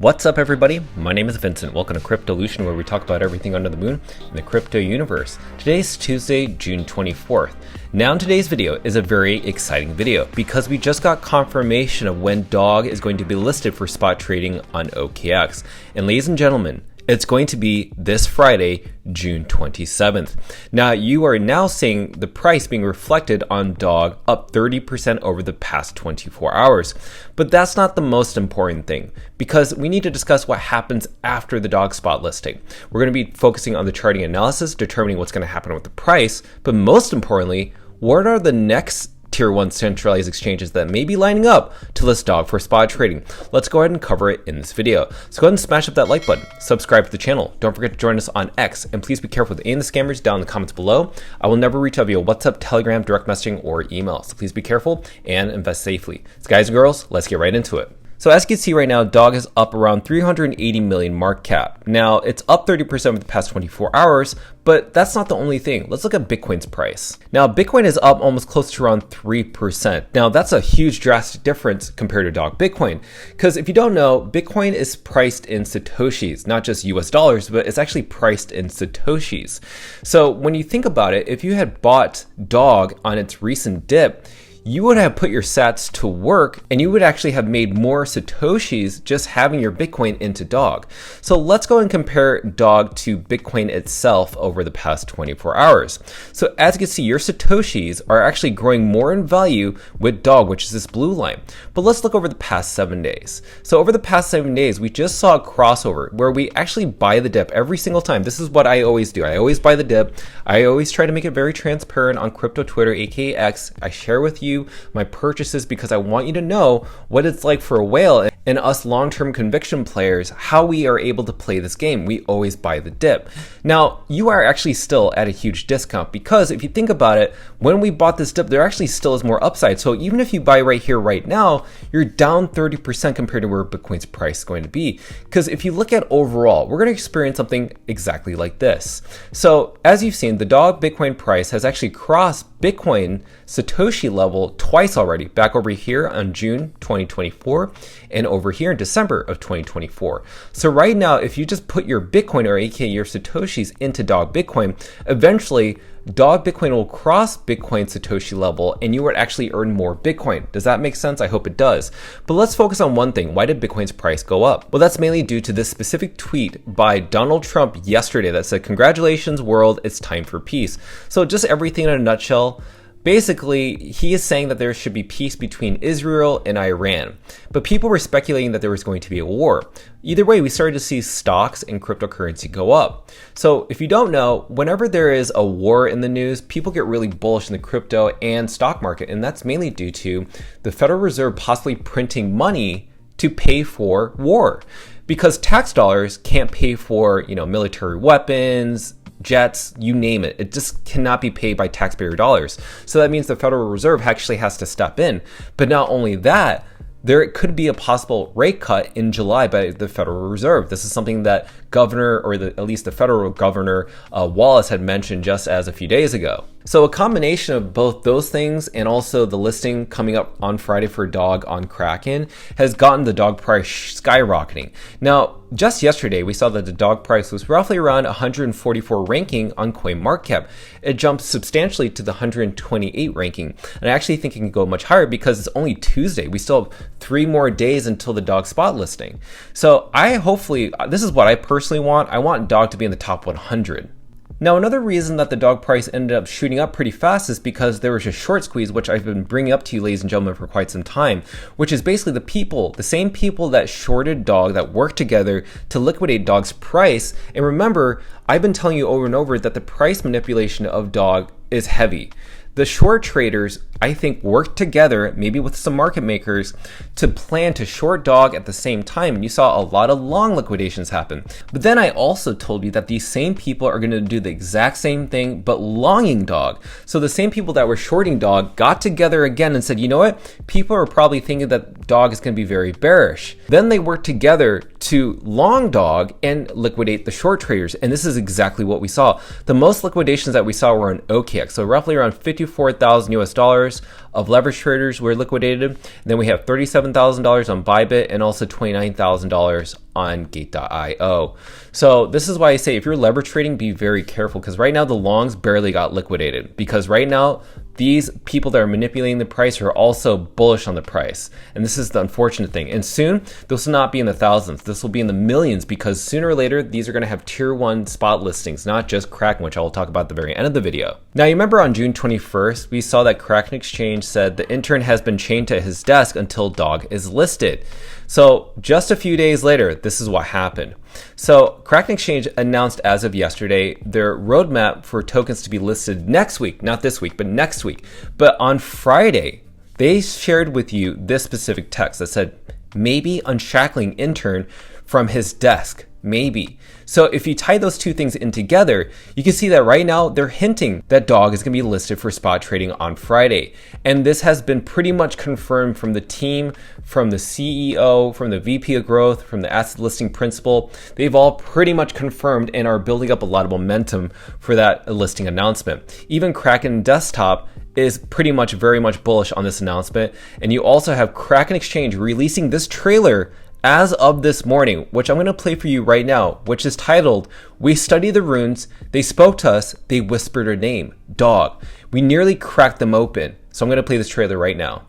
What's up, everybody? My name is Vincent. Welcome to Cryptolution, where we talk about everything under the moon in the crypto universe. Today's Tuesday, June 24th. Now, in today's video is a very exciting video because we just got confirmation of when DOG is going to be listed for spot trading on OKX. And ladies and gentlemen, it's going to be this Friday, June 27th. Now, you are now seeing the price being reflected on DOG up 30% over the past 24 hours. But that's not the most important thing, because we need to discuss what happens after the DOG spot listing. We're going to be focusing on the charting analysis, determining what's going to happen with the price, but most importantly, what are the next Tier 1 centralized exchanges that may be lining up to list DOG for spot trading. Let's go ahead and cover it in this video. So go ahead and smash up that like button, subscribe to the channel. Don't forget to join us on X, and please be careful with any of the scammers down in the comments below. I will never reach out via WhatsApp, Telegram, direct messaging, or email. So please be careful and invest safely. So guys and girls, let's get right into it. So as you can see right now, DOG is up around 380 million market cap. Now, it's up 30% over the past 24 hours, but that's not the only thing. Let's look at Bitcoin's price. Now, Bitcoin is up almost close to around 3%. Now, that's a huge drastic difference compared to DOG Bitcoin, because if you don't know, Bitcoin is priced in Satoshis, not just US dollars, but it's actually priced in Satoshis. So when you think about it, if you had bought DOG on its recent dip, you would have put your sats to work and you would actually have made more Satoshis just having your Bitcoin into DOG. So let's go and compare DOG to Bitcoin itself over the past 24 hours. So as you can see, your Satoshis are actually growing more in value with DOG, which is this blue line. But let's look over the past 7 days. So over the past 7 days, we just saw a crossover where we actually buy the dip every single time. This is what I always do. I always buy the dip. I always try to make it very transparent on crypto Twitter, aka X. I share with you my purchases because I want you to know what it's like for a whale and us long-term conviction players, how we are able to play this game. We always buy the dip. Now, you are actually still at a huge discount, because if you think about it, when we bought this dip, there actually still is more upside. So even if you buy right here, right now, you're down 30% compared to where Bitcoin's price is going to be. Because if you look at overall, we're going to experience something exactly like this. So as you've seen, the DOG Bitcoin price has actually crossed Bitcoin Satoshi level twice already, back over here on June 2024 and over here in December of 2024. So right now, if you just put your Bitcoin, or aka your Satoshis, into DOG Bitcoin, eventually DOG Bitcoin will cross Bitcoin Satoshi level and you would actually earn more Bitcoin. Does that make sense? I hope it does. But let's focus on one thing. Why did Bitcoin's price go up? Well, that's mainly due to this specific tweet by Donald Trump yesterday that said, "Congratulations, world, it's time for peace." So just everything in a nutshell. Basically, he is saying that there should be peace between Israel and Iran, but people were speculating that there was going to be a war. Either way, we started to see stocks and cryptocurrency go up. So if you don't know, whenever there is a war in the news, people get really bullish in the crypto and stock market, and that's mainly due to the Federal Reserve possibly printing money to pay for war, because tax dollars can't pay for, military weapons, jets, you name it. It just cannot be paid by taxpayer dollars. So that means the Federal Reserve actually has to step in. But not only that, there could be a possible rate cut in July by the Federal Reserve. This is something that Governor, or at least the federal governor, Wallace had mentioned just as a few days ago. So a combination of both those things and also the listing coming up on Friday for DOG on Kraken has gotten the DOG price skyrocketing. Now, just yesterday, we saw that the DOG price was roughly around 144 ranking on CoinMarketCap. It jumped substantially to the 128 ranking. And I actually think it can go much higher because it's only Tuesday. We still have 3 more days until the DOG spot listing. So this is what I personally want. I want DOG to be in the top 100. Now, another reason that the DOG price ended up shooting up pretty fast is because there was a short squeeze, which I've been bringing up to you, ladies and gentlemen, for quite some time, which is basically the same people that shorted DOG, that worked together to liquidate DOG's price. And remember, I've been telling you over and over that the price manipulation of DOG is heavy. The short traders, I think, worked together, maybe with some market makers, to plan to short DOG at the same time. And you saw a lot of long liquidations happen. But then I also told you that these same people are going to do the exact same thing, but longing DOG. So the same people that were shorting DOG got together again and said, you know what? People are probably thinking that DOG is going to be very bearish. Then they worked together to long DOG and liquidate the short traders. And this is exactly what we saw. The most liquidations that we saw were on OKX. So roughly around 54 $54,000 US of leverage traders were liquidated. And then we have $37,000 on Bybit and also $29,000 on Gate.io. So this is why I say if you're leverage trading, be very careful, because right now the longs barely got liquidated, because right now these people that are manipulating the price are also bullish on the price. And this is the unfortunate thing. And soon, this will not be in the thousands. This will be in the millions, because sooner or later, these are going to have tier 1 spot listings, not just Kraken, which I will talk about at the very end of the video. Now, you remember on June 21st, we saw that Kraken Exchange said the intern has been chained to his desk until dog is listed. So just a few days later, this is what happened. So Kraken Exchange announced as of yesterday their roadmap for tokens to be listed next week, not this week, but next week. But on Friday, they shared with you this specific text that said, maybe unshackling intern from his desk, maybe. So if you tie those two things in together, you can see that right now they're hinting that dog is going to be listed for spot trading on Friday. And this has been pretty much confirmed from the team, from the CEO, from the VP of growth, from the asset listing principal. They've all pretty much confirmed and are building up a lot of momentum for that listing announcement. Even Kraken Desktop is pretty much very much bullish on this announcement. And you also have Kraken Exchange releasing this trailer as of this morning, which I'm going to play for you right now, which is titled, "We Study the Runes, They Spoke to Us, They Whispered Our Name, Dog. We Nearly Cracked Them Open." So I'm going to play this trailer right now.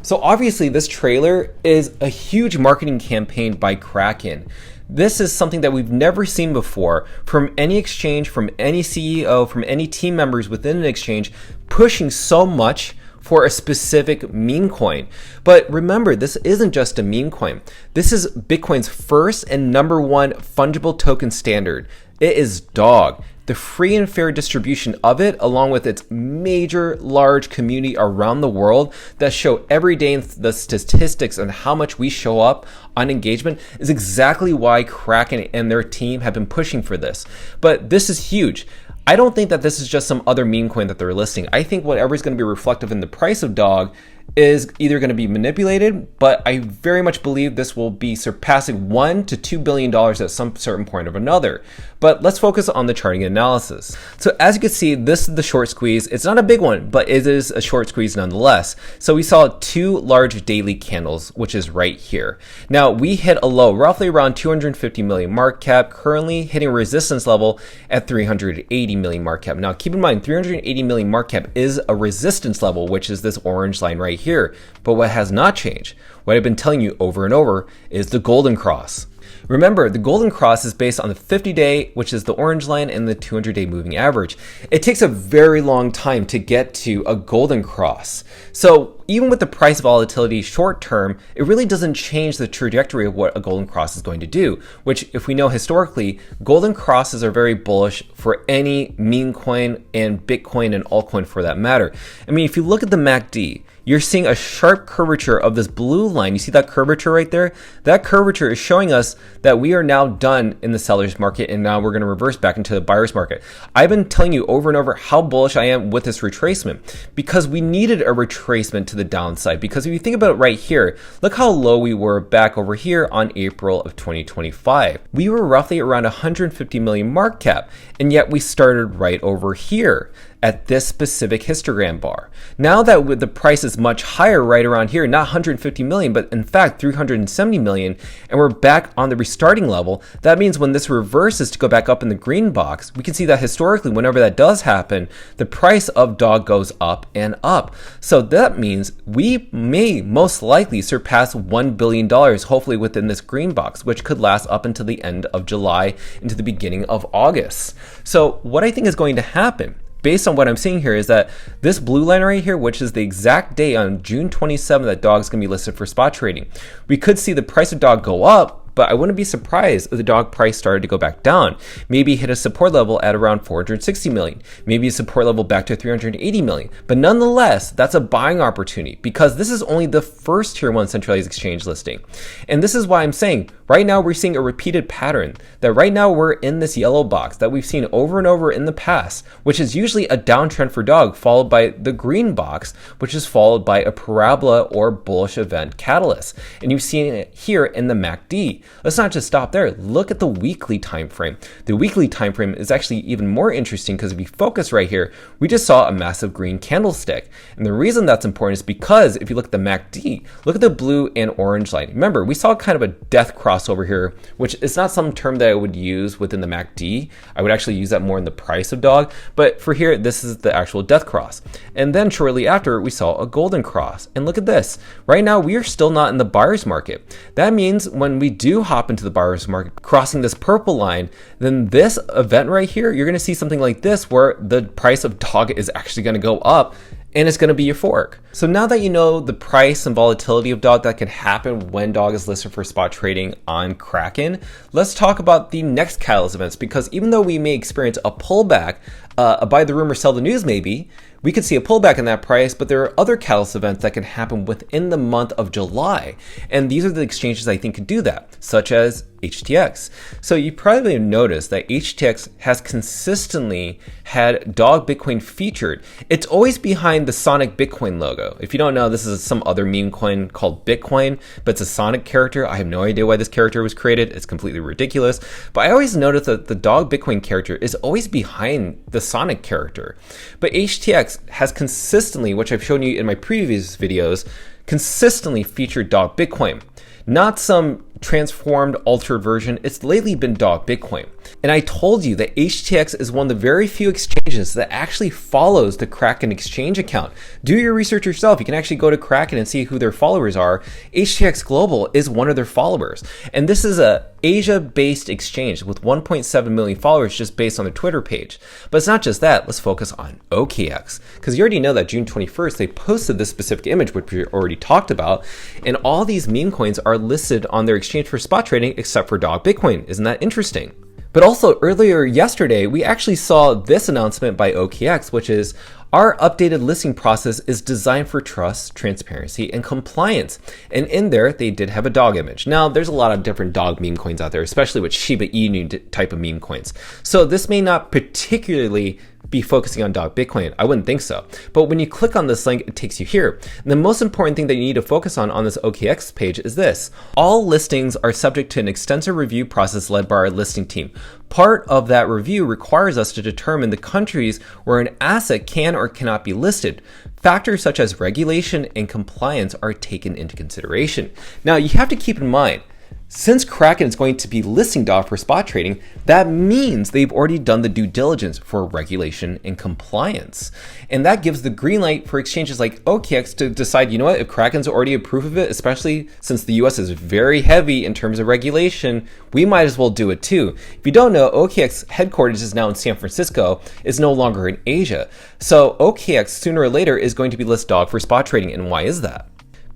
So obviously this trailer is a huge marketing campaign by Kraken. This is something that we've never seen before from any exchange, from any CEO, from any team members within an exchange, pushing so much for a specific meme coin. But remember, this isn't just a meme coin. This is Bitcoin's first and #1 fungible token standard. It is DOG. The free and fair distribution of it, along with its major large community around the world that show every day the statistics on how much we show up on engagement, is exactly why Kraken and their team have been pushing for this. But this is huge. I don't think that this is just some other meme coin that they're listing. I think whatever is going to be reflective in the price of DOG is either going to be manipulated, but I very much believe this will be surpassing $1 to $2 billion at some certain point or another. But let's focus on the charting analysis. So as you can see, this is the short squeeze. It's not a big one, but it is a short squeeze nonetheless. So we saw 2 large daily candles, which is right here. Now we hit a low roughly around 250 million market cap, currently hitting a resistance level at 380 million market cap. Now keep in mind, 380 million market cap is a resistance level, which is this orange line right here. But what has not changed, what I've been telling you over and over, is the golden cross. Remember, the golden cross is based on the 50-day, which is the orange line, and the 200-day moving average. It takes a very long time to get to a golden cross. So even with the price volatility short term, it really doesn't change the trajectory of what a golden cross is going to do, which, if we know historically, golden crosses are very bullish for any meme coin and Bitcoin and altcoin for that matter. I mean, if you look at the MACD, you're seeing a sharp curvature of this blue line. You see that curvature right there? That curvature is showing us that we are now done in the seller's market, and now we're going to reverse back into the buyer's market. I've been telling you over and over how bullish I am with this retracement, because we needed a retracement to the downside. Because if you think about it right here, look how low we were back over here on April of 2025. We were roughly around 150 million market cap, and yet we started right over here at this specific histogram bar. Now that with the price is much higher right around here, not 150 million, but in fact 370 million, and we're back on the restarting level, that means when this reverses to go back up in the green box, we can see that historically, whenever that does happen, the price of DOG goes up and up. So that means we may most likely surpass $1 billion, hopefully within this green box, which could last up until the end of July into the beginning of August. So what I think is going to happen, based on what I'm seeing here, is that this blue line right here, which is the exact day on June 27th that DOG is going to be listed for spot trading, we could see the price of DOG go up, but I wouldn't be surprised if the dog price started to go back down. Maybe hit a support level at around 460 million, maybe a support level back to 380 million. But nonetheless, that's a buying opportunity because this is only the first tier 1 centralized exchange listing. And this is why I'm saying right now we're seeing a repeated pattern, that right now we're in this yellow box that we've seen over and over in the past, which is usually a downtrend for dog, followed by the green box, which is followed by a parabola or bullish event catalyst. And you've seen it here in the MACD. Let's not just stop there. Look at the weekly time frame. The weekly time frame is actually even more interesting because if you focus right here, we just saw a massive green candlestick. And the reason that's important is because if you look at the MACD, look at the blue and orange line. Remember, we saw kind of a death cross over here, which is not some term that I would use within the MACD. I would actually use that more in the price of dog. But for here, this is the actual death cross. And then shortly after, we saw a golden cross. And look at this. Right now, we are still not in the buyer's market. That means when we do hop into the buyer's market, crossing this purple line, then this event right here, you're going to see something like this where the price of dog is actually going to go up and it's going to be euphoric. So now that you know the price and volatility of dog that can happen when dog is listed for spot trading on Kraken, let's talk about the next catalyst events, because even though we may experience a pullback, a buy the rumor, sell the news maybe, we could see a pullback in that price, but there are other catalyst events that can happen within the month of July. And these are the exchanges I think could do that, such as HTX. So you probably have noticed that HTX has consistently had dog Bitcoin featured. It's always behind the Sonic Bitcoin logo. If you don't know, this is some other meme coin called Bitcoin, but it's a Sonic character. I have no idea why this character was created. It's completely ridiculous. But I always notice that the dog Bitcoin character is always behind the Sonic character. But HTX has consistently, which I've shown you in my previous videos, consistently featured dog Bitcoin. Not some transformed, altered version. It's lately been dog Bitcoin. And I told you that HTX is one of the very few exchanges that actually follows the Kraken exchange account. Do your research yourself. You can actually go to Kraken and see who their followers are. HTX Global is one of their followers. And this is a Asia-based exchange with 1.7 million followers just based on their Twitter page. But it's not just that. Let's focus on OKX. Because you already know that June 21st, they posted this specific image, which we already talked about. And all these meme coins are listed on their exchange for spot trading except for dog Bitcoin. Isn't that interesting? But also earlier yesterday, we actually saw this announcement by OKX, which is our updated listing process is designed for trust, transparency, and compliance. And in there, they did have a dog image. Now, there's a lot of different dog meme coins out there, especially with Shiba Inu type of meme coins. So this may not particularly be focusing on dog Bitcoin. I wouldn't think so. But when you click on this link, it takes you here. And the most important thing that you need to focus on this OKX page is this. All listings are subject to an extensive review process led by our listing team. Part of that review requires us to determine the countries where an asset can or cannot be listed. Factors such as regulation and compliance are taken into consideration. Now, you have to keep in mind, since Kraken is going to be listing dog for spot trading, that means they've already done the due diligence for regulation and compliance. And that gives the green light for exchanges like OKX to decide, you know what, if Kraken's already approved of it, especially since the US is very heavy in terms of regulation, we might as well do it too. If you don't know, OKX headquarters is now in San Francisco, is no longer in Asia. So OKX sooner or later is going to be listed dog for spot trading. And why is that?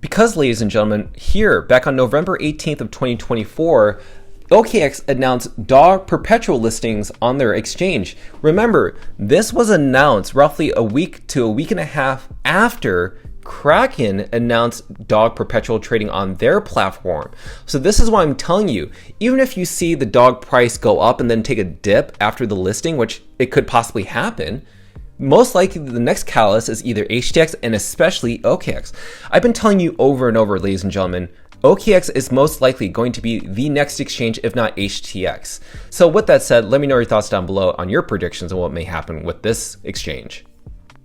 Because, ladies and gentlemen, here, back on November 18th of 2024, OKX announced dog perpetual listings on their exchange. Remember, this was announced roughly a week to a week and a half after Kraken announced dog perpetual trading on their platform. So this is why I'm telling you, even if you see the dog price go up and then take a dip after the listing, which it could possibly happen, most likely the next catalyst is either HTX and especially OKX. I've been telling you over and over, ladies and gentlemen, OKX is most likely going to be the next exchange, if not HTX. So with that said, let me know your thoughts down below on your predictions on what may happen with this exchange.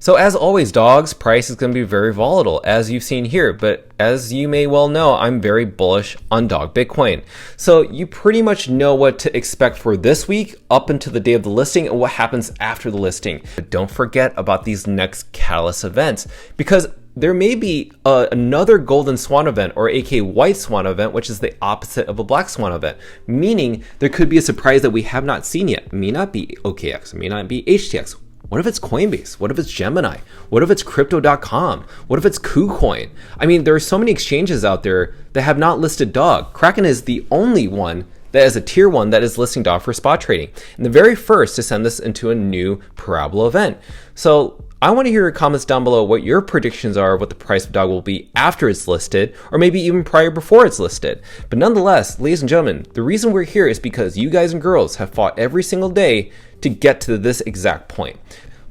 So as always, dogs, price is going to be very volatile, as you've seen here. But as you may well know, I'm very bullish on dog Bitcoin. So you pretty much know what to expect for this week up until the day of the listing and what happens after the listing. But don't forget about these next catalyst events, because there may be another golden swan event, or aka white swan event, which is the opposite of a black swan event, meaning there could be a surprise that we have not seen yet. It may not be OKX, it may not be HTX. What if it's Coinbase? What if it's Gemini? What if it's Crypto.com? What if it's KuCoin? I mean, there are so many exchanges out there that have not listed dog. Kraken is the only one that is a tier 1 that is listing dog for spot trading, and the very first to send this into a new Parabola event. So I want to hear your comments down below what your predictions are of what the price of dog will be after it's listed, or maybe even prior before it's listed. But nonetheless, ladies and gentlemen, the reason we're here is because you guys and girls have fought every single day to get to this exact point.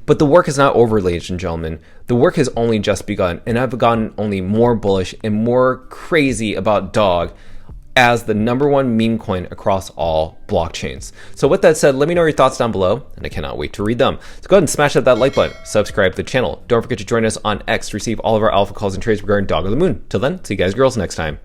But the work is not over, ladies and gentlemen. The work has only just begun, and I've gotten only more bullish and more crazy about dog as the #1 meme coin across all blockchains. So with that said, let me know your thoughts down below, and I cannot wait to read them. So go ahead and smash that like button, subscribe to the channel. Don't forget to join us on X to receive all of our alpha calls and trades regarding Dog of the Moon. Till then, see you guys girls next time.